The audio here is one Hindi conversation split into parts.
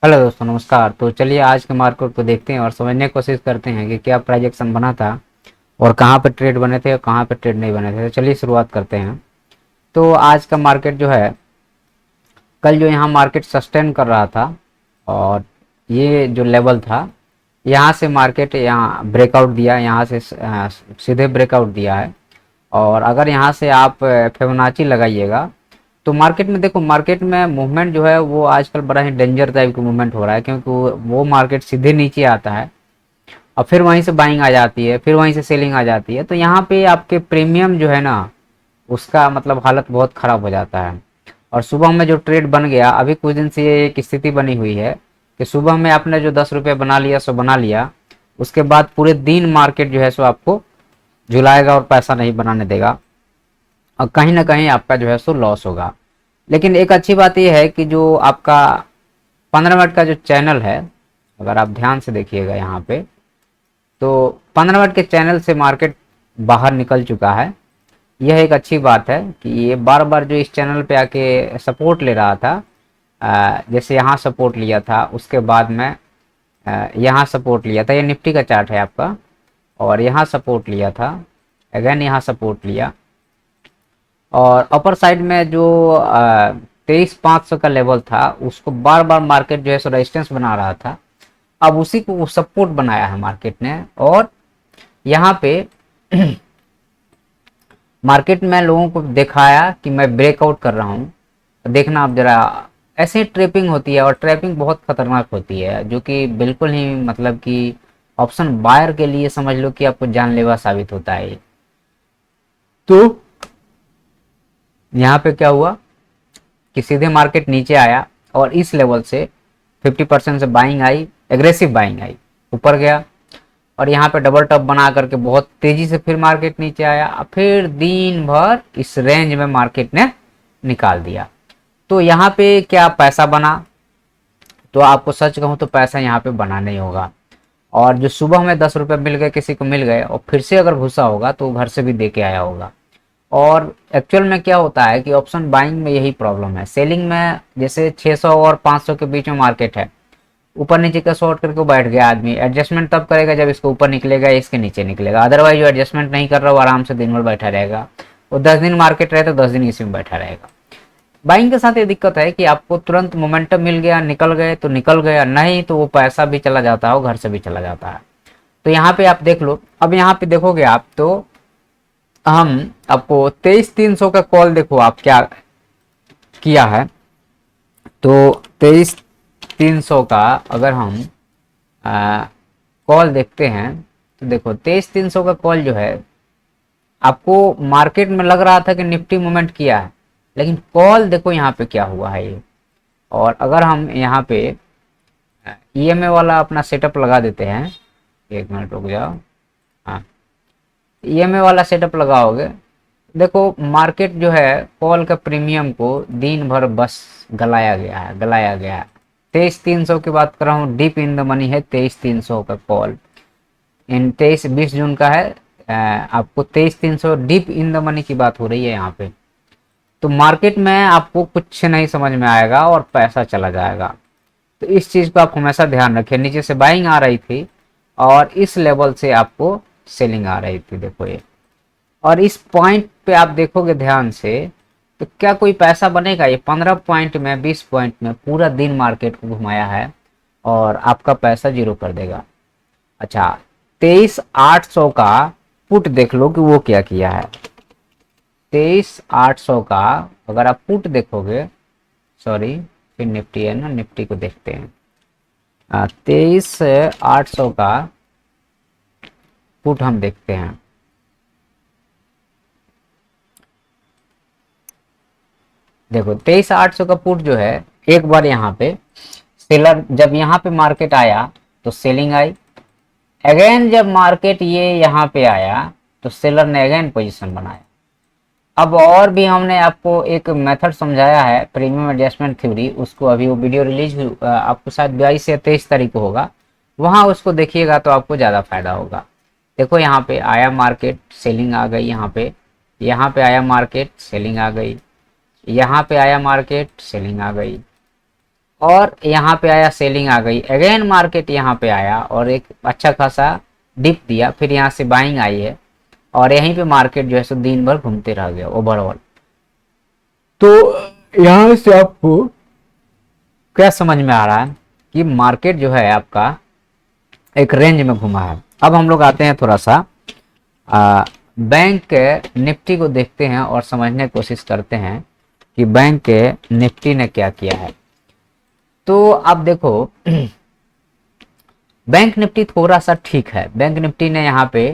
हेलो दोस्तों, नमस्कार। तो चलिए आज के मार्केट को देखते हैं और समझने की कोशिश करते हैं कि क्या प्रोजेक्शन बना था और कहाँ पे ट्रेड बने थे और कहाँ पे ट्रेड नहीं बने थे। तो चलिए शुरुआत करते हैं। तो आज का मार्केट जो है, कल जो यहाँ मार्केट सस्टेन कर रहा था और ये जो लेवल था, यहाँ से मार्केट यहाँ ब्रेकआउट दिया, यहाँ से सीधे ब्रेकआउट दिया है। और अगर यहाँ से आप फिबोनाची लगाइएगा तो मार्केट में देखो, मार्केट में मूवमेंट जो है वो आजकल बड़ा ही डेंजर टाइप का मूवमेंट हो रहा है, क्योंकि वो मार्केट सीधे नीचे आता है और फिर वहीं से बाइंग आ जाती है, फिर वहीं से सेलिंग आ जाती है। तो यहाँ पे आपके प्रीमियम जो है ना, उसका मतलब हालत बहुत ख़राब हो जाता है। और सुबह में जो ट्रेड बन गया, अभी कुछ दिन से ये एक स्थिति बनी हुई है कि सुबह में आपने जो 10 रुपये बना लिया सो बना लिया, उसके बाद पूरे दिन मार्केट जो है सो आपको झुलाएगा और पैसा नहीं बनाने देगा और कहीं ना कहीं आपका जो है सो लॉस होगा। लेकिन एक अच्छी बात यह है कि जो आपका 15 मिनट का जो चैनल है, अगर आप ध्यान से देखिएगा यहाँ पे, तो 15 मिनट के चैनल से मार्केट बाहर निकल चुका है। यह एक अच्छी बात है कि ये बार बार जो इस चैनल पे आके सपोर्ट ले रहा था, जैसे यहाँ सपोर्ट लिया था, उसके बाद में यहाँ सपोर्ट लिया था। ये निफ्टी का चार्ट है आपका, और यहाँ सपोर्ट लिया था, अगेन यहाँ सपोर्ट लिया, और अपर साइड में जो 23,500 का लेवल था उसको बार बार मार्केट जो है सो रेजिस्टेंस बना रहा था। अब उसी को सपोर्ट बनाया है मार्केट ने, और यहाँ पे मार्केट में लोगों को दिखाया कि मैं ब्रेकआउट कर रहा हूँ। देखना आप जरा, ऐसे ट्रैपिंग होती है और ट्रैपिंग बहुत खतरनाक होती है, जो कि बिल्कुल ही मतलब कि ऑप्शन बायर के लिए समझ लो कि आपको जानलेवा साबित होता है। तो यहाँ पे क्या हुआ कि सीधे मार्केट नीचे आया और इस लेवल से 50% से buying I, aggressive buying I, ऊपर गया और यहाँ पे डबल टॉप बना करके बहुत तेजी से फिर मार्केट नीचे आया, फिर दिन भर इस रेंज में मार्केट ने निकाल दिया। तो यहाँ पे क्या पैसा बना? तो आपको सच कहूँ तो पैसा यहाँ पे बना नहीं होगा। और जो सुबह में 10 रुपये मिल गए, किसी को मिल गए, और फिर से अगर घुसा होगा तो घर से भी दे के आया होगा। और एक्चुअल में क्या होता है कि ऑप्शन बाइंग में यही प्रॉब्लम है। सेलिंग में जैसे 600 और 500 के बीच में मार्केट है, ऊपर नीचे का शॉर्ट करके बैठ गया आदमी, एडजस्टमेंट तब करेगा जब इसको ऊपर निकलेगा, इसके नीचे निकलेगा। अदरवाइज जो एडजस्टमेंट नहीं कर रहा वो आराम से दिन भर बैठा रहेगा। वो 10 दिन मार्केट रहे तो 10 दिन इसी में बैठा रहेगा। बाइंग के साथ ये दिक्कत है कि आपको तुरंत मोमेंटम मिल गया, निकल गए तो निकल गया, नहीं तो वो पैसा भी चला जाता है और घर से भी चला जाता है। तो यहाँ पे आप देख लो, अब यहाँ पे देखोगे आप तो हम आपको 23,300 का कॉल, देखो आप क्या किया है। तो 23,300 का अगर हम कॉल देखते हैं तो देखो 23,300 का कॉल जो है, आपको मार्केट में लग रहा था कि निफ्टी मूवमेंट किया है, लेकिन कॉल देखो यहाँ पे क्या हुआ है ये। और अगर हम यहाँ पे ईएमए वाला अपना सेटअप लगा देते हैं, एक मिनट रुक जाओ, हाँ, ईएमए वाला सेटअप लगाओगे, देखो मार्केट जो है कॉल का प्रीमियम को दिन भर बस गलाया गया है, गलाया गया है। 23,300 की बात कर रहा हूँ, डीप इन द मनी है 23,300 का कॉल। इन 20 जून का है, आपको 23,300 डीप इन द मनी की बात हो रही है यहाँ पे। तो मार्केट में आपको कुछ नहीं समझ में आएगा और पैसा चला जाएगा। तो इस चीज़ को आप हमेशा ध्यान रखें। नीचे से बाइंग आ रही थी और इस लेवल से आपको सेलिंग आ रही थी, देखो ये। और इस पॉइंट पे आप देखोगे ध्यान से तो क्या कोई पैसा बनेगा? ये 15 पॉइंट में, 20 पॉइंट में पूरा दिन मार्केट को घुमाया है और आपका पैसा जीरो कर देगा। अच्छा, 23,800 का पुट देख लो कि वो क्या किया है। 23,800 का अगर आप पुट देखोगे, सॉरी फिर निफ्टी है ना, निफ्टी को देखते हैं। 23,800 का पुट हम देखते हैं। देखो 23,800 का पुट जो है, एक बार यहाँ पे सेलर, जब यहाँ पे मार्केट आया तो सेलिंग आई, अगेन जब मार्केट ये यहाँ पे आया तो सेलर ने अगेन पोजीशन बनाया। अब और भी हमने आपको एक मेथड समझाया है, प्रीमियम एडजस्टमेंट थ्योरी, उसको अभी वो वीडियो रिलीज हुई, आपको शायद 22 या 23 तारीख को होगा, वहाँ उसको देखिएगा तो आपको ज़्यादा फायदा होगा। देखो यहाँ पे आया मार्केट, सेलिंग आ गई, यहाँ पे आया मार्केट, सेलिंग आ गई, यहाँ पे आया मार्केट, सेलिंग आ गई, और यहाँ पे आया सेलिंग आ गई, अगेन मार्केट यहाँ पे आया और एक अच्छा खासा डिप दिया, फिर यहाँ से बाइंग आई है और यहीं पे मार्केट जो है सो दिन भर घूमते रह गया ओवरऑल। तो यहाँ से आपको क्या समझ में आ रहा है कि मार्केट जो है आपका एक रेंज में घुमा है। अब हम लोग आते हैं थोड़ा सा बैंक के निफ्टी को देखते हैं और समझने की कोशिश करते हैं कि बैंक के निफ्टी ने क्या किया है। तो आप देखो बैंक निफ्टी थोड़ा सा ठीक है। बैंक निफ्टी ने यहाँ पे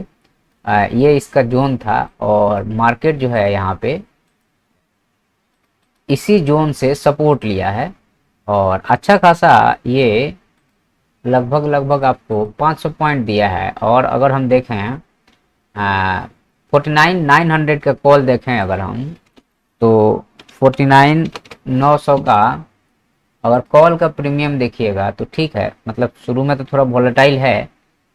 ये इसका जोन था और मार्केट जो है यहाँ पे इसी जोन से सपोर्ट लिया है और अच्छा खासा ये लगभग आपको 500 पॉइंट दिया है। और अगर हम देखें 49,900 का कॉल देखें अगर हम, तो 49,900 का अगर कॉल का प्रीमियम देखिएगा तो ठीक है, मतलब शुरू में तो थोड़ा वॉलेटाइल है,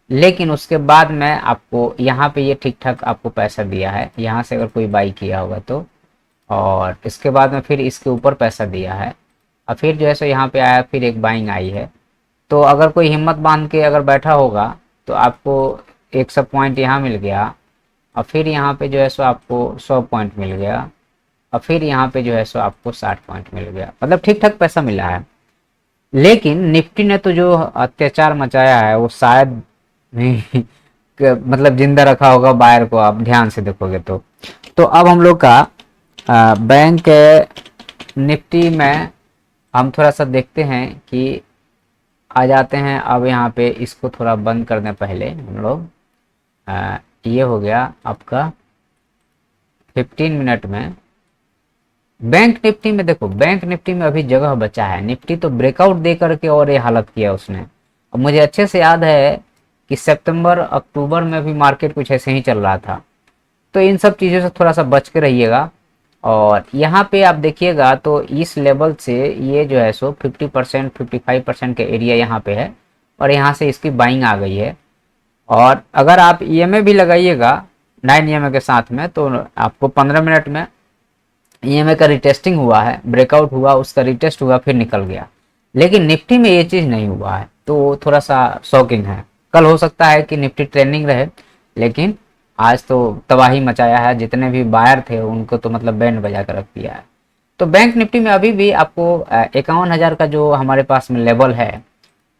लेकिन उसके बाद में आपको यहाँ पे ये ठीक ठाक आपको पैसा दिया है यहाँ से अगर कोई बाई किया होगा तो। और इसके बाद में फिर इसके ऊपर पैसा दिया है और फिर जो है सो यहाँ पे आया, फिर एक बाइंग आई है। तो अगर कोई हिम्मत बांध के अगर बैठा होगा तो आपको 100 पॉइंट यहाँ मिल गया और फिर यहाँ पे जो है सो आपको 100 पॉइंट मिल गया और फिर यहाँ पे जो है सो आपको 60 पॉइंट मिल गया, मतलब ठीक ठाक पैसा मिला है। लेकिन निफ्टी ने तो जो अत्याचार मचाया है वो शायद नहीं मतलब जिंदा रखा होगा बायर को, आप ध्यान से देखोगे तो अब हम लोग का बैंक निफ्टी में हम थोड़ा सा देखते हैं कि आ जाते हैं। अब यहाँ पे इसको थोड़ा बंद कर दें पहले हम लोग। ये हो गया आपका 15 मिनट में। बैंक निफ्टी में देखो, बैंक निफ्टी में अभी जगह बचा है। निफ्टी तो ब्रेकआउट दे करके और ये हालत किया उसने। अब मुझे अच्छे से याद है कि सितंबर अक्टूबर में भी मार्केट कुछ ऐसे ही चल रहा था। तो इन सब चीज़ों से थोड़ा सा बच के रहिएगा। और यहाँ पे आप देखिएगा तो इस लेवल से ये जो है सो 50% 55% के एरिया यहाँ पे है और यहाँ से इसकी बाइंग आ गई है। और अगर आप ईएमए भी लगाइएगा 9 ईएमए के साथ में तो आपको 15 मिनट में ईएमए का रिटेस्टिंग हुआ है, ब्रेकआउट हुआ, उसका रिटेस्ट हुआ, फिर निकल गया। लेकिन निफ्टी में ये चीज़ नहीं हुआ है, तो थोड़ा सा शॉकिंग है। कल हो सकता है कि निफ्टी ट्रेंडिंग रहे, लेकिन आज तो तबाही मचाया है। जितने भी बायर थे उनको तो मतलब बैंड बजा कर रख दिया है। तो बैंक निफ्टी में अभी भी आपको 51,000 का जो हमारे पास में लेवल है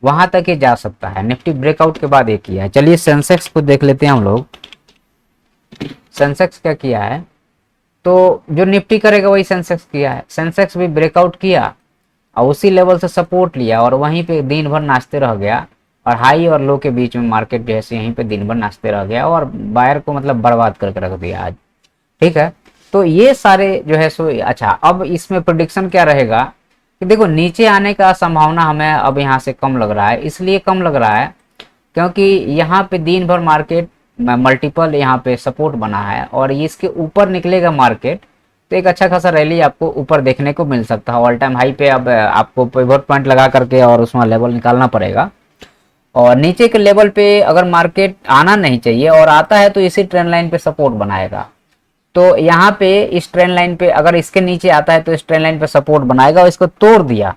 वहां तक ये जा सकता है। निफ्टी ब्रेकआउट के बाद ये किया है। चलिए सेंसेक्स को देख लेते हैं हम लोग। सेंसेक्स क्या किया है, तो जो निफ्टी करेगा वही सेंसेक्स किया है। सेंसेक्स भी ब्रेकआउट किया और उसी लेवल से सपोर्ट लिया और वहीं पे दिन भर नाचते रह गया और हाई और लो के बीच में मार्केट जैसे यहीं पे दिन भर नाचते रह गया और बायर को मतलब बर्बाद करके रख दिया आज। ठीक है, तो ये सारे जो है सो अच्छा। अब इसमें प्रेडिक्शन क्या रहेगा कि देखो नीचे आने का संभावना हमें अब यहाँ से कम लग रहा है। इसलिए कम लग रहा है क्योंकि यहाँ पे दिन भर मार्केट मल्टीपल यहाँ पे सपोर्ट बना है और इसके ऊपर निकलेगा मार्केट तो एक अच्छा खासा रैली आपको ऊपर देखने को मिल सकता है। ऑल टाइम हाई पे अब आपको पिवट पॉइंट लगा करके और उसमें लेवल निकालना पड़ेगा। और नीचे के लेवल पे अगर मार्केट आना नहीं चाहिए और आता है तो इसी ट्रेंड लाइन पे सपोर्ट बनाएगा। तो यहाँ पे इस ट्रेंड लाइन पे अगर इसके नीचे आता है तो इस ट्रेंड लाइन पे सपोर्ट बनाएगा और इसको तोड़ दिया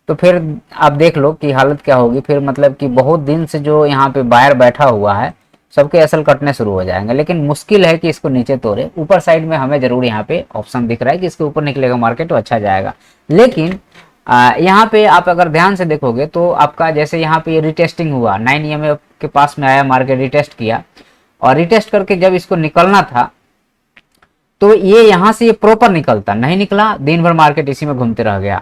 तो फिर आप देख लो कि हालत क्या होगी। फिर मतलब कि बहुत दिन से जो यहाँ पे बायर बैठा हुआ है सबके असल कटने शुरू हो जाएंगे। लेकिन मुश्किल है कि इसको नीचे तोड़े। ऊपर साइड में हमें जरूर यहाँ पे ऑप्शन दिख रहा है कि इसके ऊपर निकलेगा मार्केट तो अच्छा जाएगा। लेकिन यहाँ पे आप अगर ध्यान से देखोगे तो आपका जैसे यहाँ पे रिटेस्टिंग हुआ 9 ईएमए के पास में आया, मार्केट रिटेस्ट किया और रिटेस्ट करके जब इसको निकलना था तो ये यहाँ से ये प्रॉपर निकलता नहीं निकला, दिन भर मार्केट इसी में घूमते रह गया।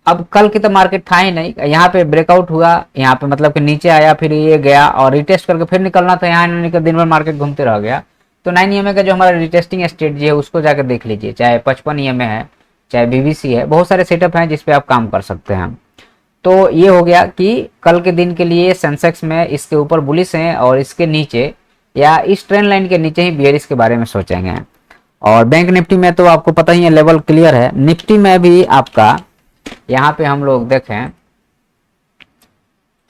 अब कल की तो मार्केट था ही नहीं, यहाँ पे ब्रेकआउट हुआ, यहाँ पे मतलब कि नीचे आया, फिर ये गया और रिटेस्ट करके फिर निकलना था, यहाँ निकल दिन भर मार्केट घूमते रह गया। तो 9 ईएमए का जो हमारा रिटेस्टिंग स्ट्रेटजी है उसको जाकर देख लीजिए, चाहे 55 ईएमए है चाहे बीबीसी है, बहुत सारे सेटअप हैं जिसपे आप काम कर सकते हैं। तो ये हो गया कि कल के दिन के लिए सेंसेक्स में इसके ऊपर बुलिश हैं और इसके नीचे या इस ट्रेंड लाइन के नीचे ही बियरिश के बारे में सोचेंगे। और बैंक निफ्टी में तो आपको पता ही है लेवल क्लियर है। निफ्टी में भी आपका यहाँ पे हम लोग देखें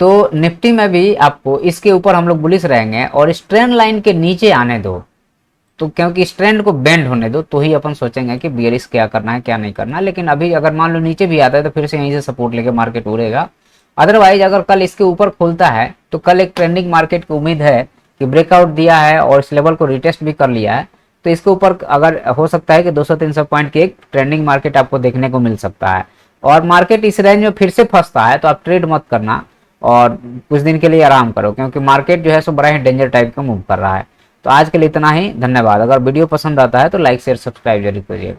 तो निफ्टी में भी आपको इसके ऊपर हम लोग बुलिश रहेंगे और इस ट्रेंड लाइन के नीचे आने दो। तो क्योंकि इस ट्रेंड को बेंड होने दो तो ही अपन सोचेंगे कि बियरिश क्या करना है क्या नहीं करना। लेकिन अभी अगर मान लो नीचे भी आता है तो फिर से यहीं से सपोर्ट लेके मार्केट उड़ेगा। अदरवाइज अगर कल इसके ऊपर खुलता है तो कल एक ट्रेंडिंग मार्केट की उम्मीद है कि ब्रेकआउट दिया है और इस लेवल को रिटेस्ट भी कर लिया है, तो इसके ऊपर अगर हो सकता है कि 200-300 पॉइंट की एक ट्रेंडिंग मार्केट आपको देखने को मिल सकता है। और मार्केट इस रेंज में फिर से फंसता है तो आप ट्रेड मत करना और कुछ दिन के लिए आराम करो, क्योंकि मार्केट जो है सो बड़ा ही डेंजर टाइप का मूव कर रहा है। तो आज के लिए इतना ही, धन्यवाद। अगर वीडियो पसंद आता है तो लाइक शेयर सब्सक्राइब जरूर करिएगा।